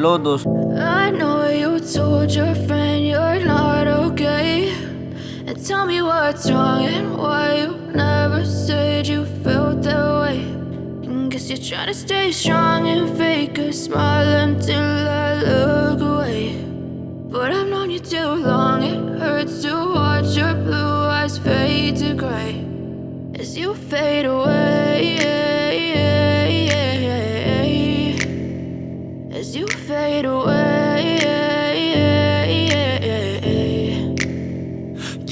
Hello दोस्त। I know you told your friend you're not okay, and tell me what's wrong and why you never said you felt that way. And guess you're trying to stay strong and fake a smile until I look away. But I've known you too long, it hurts to watch your blue eyes fade to gray as you fade away, as you fade away.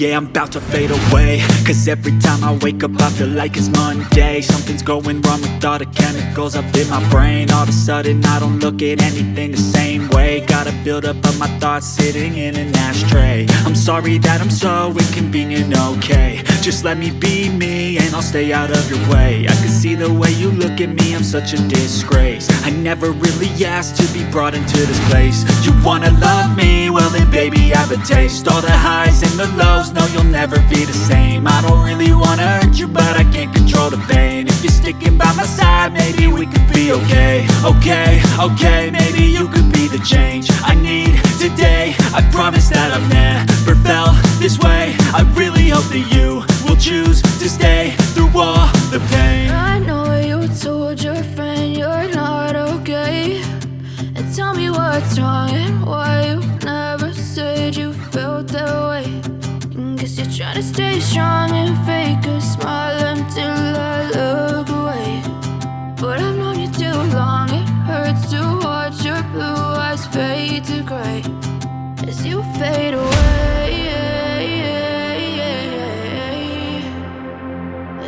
Yeah, I'm about to fade away, cause every time I wake up I feel like it's Monday. Something's going wrong with all the chemicals up in my brain. All of a sudden I don't look at anything the same way. Gotta build up of my thoughts sitting in an ashtray. I'm sorry that I'm so inconvenient, okay. Just let me be me and I'll stay out of your way. I can see the way you look at me, I'm such a disgrace. I never really asked to be brought into this place. You wanna love me? Well then baby I have a taste. All the highs and the lows, no you'll never be the same. I don't really wanna hurt you but I can't control the pain. If you're sticking by my side maybe we could be okay. Okay, maybe you could be the change I need today. I promise that I've never felt this way. I really hope that you will choose to stay through all the pain. I know you told your friend you're not okay, and tell me what's wrong and why you never said you felt that way. And guess you're trying to stay strong and fake a smile until I look away. But I've known you too long, it hurts to watch your blue eyes fade to gray as you fade away,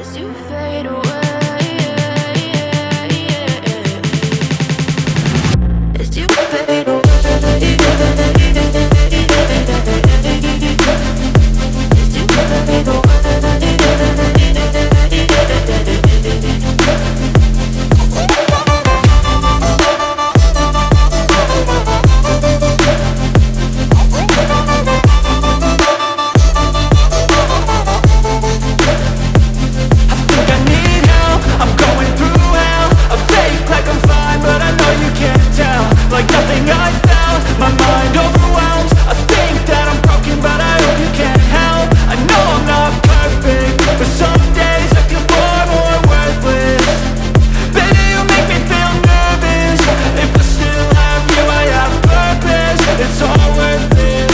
as you fade away, as you fade away. Like nothing I felt, my mind overwhelmed. I think that I'm broken but I hope you can't help. I know I'm not perfect, but some days I feel far more worthless. Baby, you make me feel nervous. If I still have you, I have purpose. It's all worth it.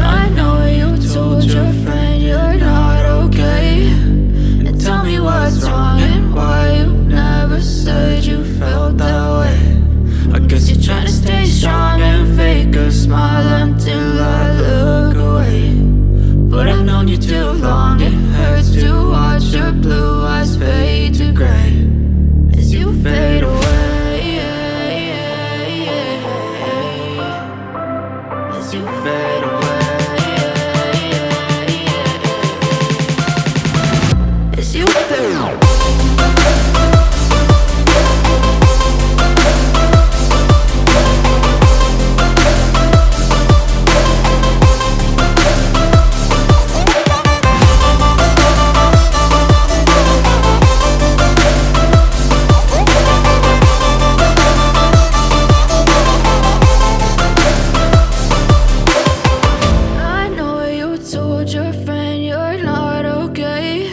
I know you told your friend you're not okay, and tell me what's wrong and why you never said you felt that way. I guess you're trying to stay strong and fake a smile until I look away. But I've known you too long, it hurts to watch your blue eyes fade to gray as you fade away, as you fade away, as you fade away. Your friend you're not okay,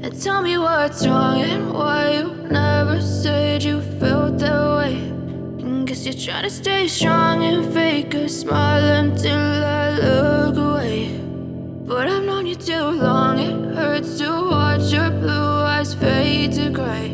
and tell me what's wrong and why you never said you felt that way. And guess you're trying to stay strong and fake a smile until I look away. But I've known you too long, it hurts to watch your blue eyes fade to gray